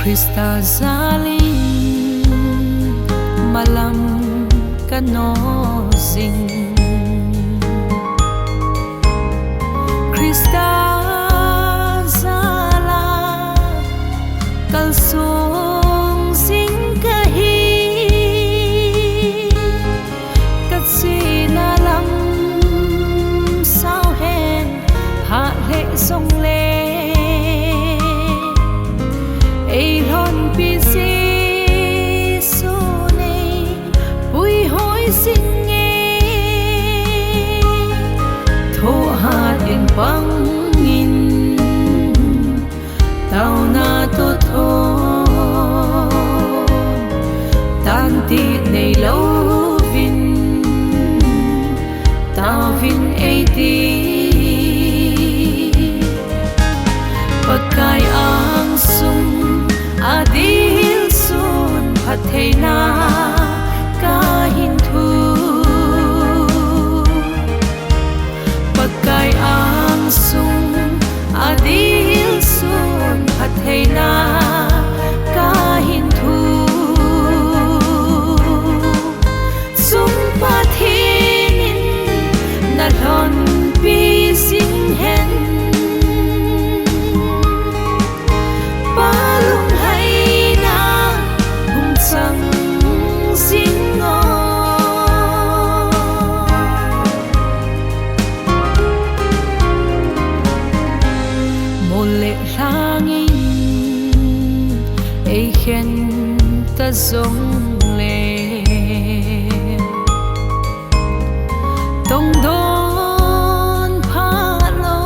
Krista Zalin malam kanosing Krista Zala kalsong sing kahi kat sinalam sao hen hạ lệ sông lê ai hôn pi si su này bùi hối xin nghe thô hạ điện băng nghìn tao na tô thôn tan tiệt này lâu vin tao vin ai đi pakai ang sung adil sun pathei na kahin thu pakai ang sung adil sun pathei na kahin thu sung pathinin na lon pi sin hen khen ta giống lệ tông đón pha lô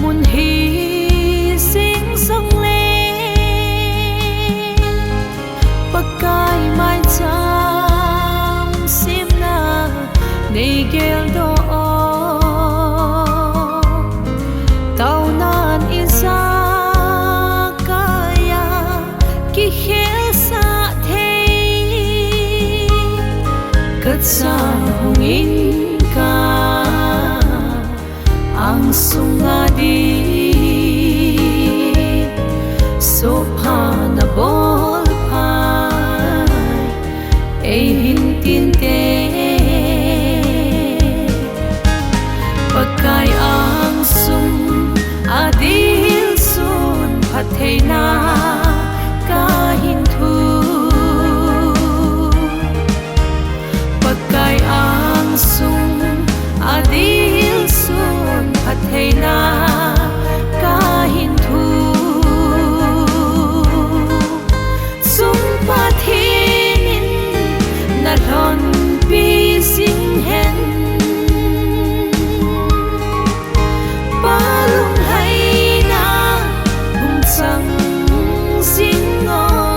muốn hy sinh sông lệ bắc cai mai chăm sim na này gel do tao nan isa sa hungin ka ang sungadi sopa na bol pai ay hintinte pagkay ang sung adil sun pathei na kahin thu pakai ang sung adil sun pathei na kahin thu sung pathinin na lon pi sin hen palung hay na hung sang sin ngo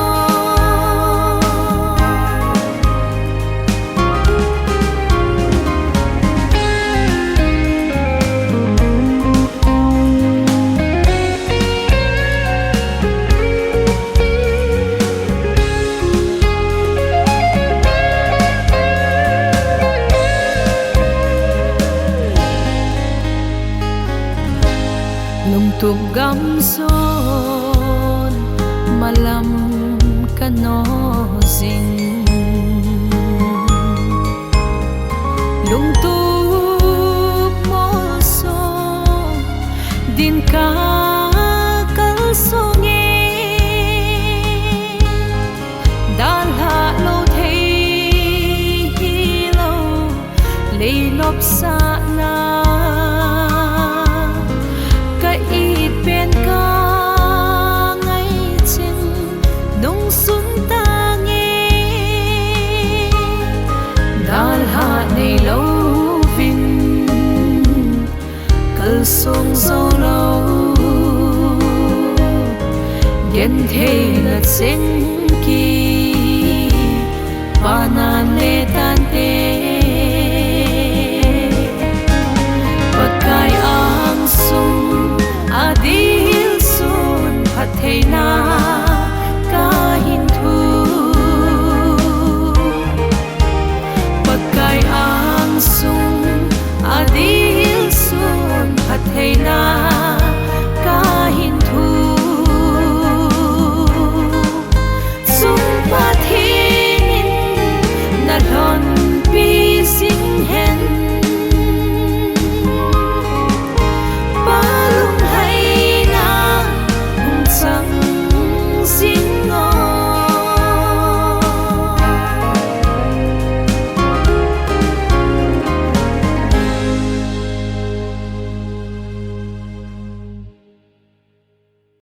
lung tuk gam son malam kanosing lung tuk mo so din ka kalsonge dalha lo thei lo leilop sa na ít bên ca ngay trên nông xuân ta nghe đàn hạ này lâu vinh cơn sông dâu lâu nhân thế là sen kỳ ba na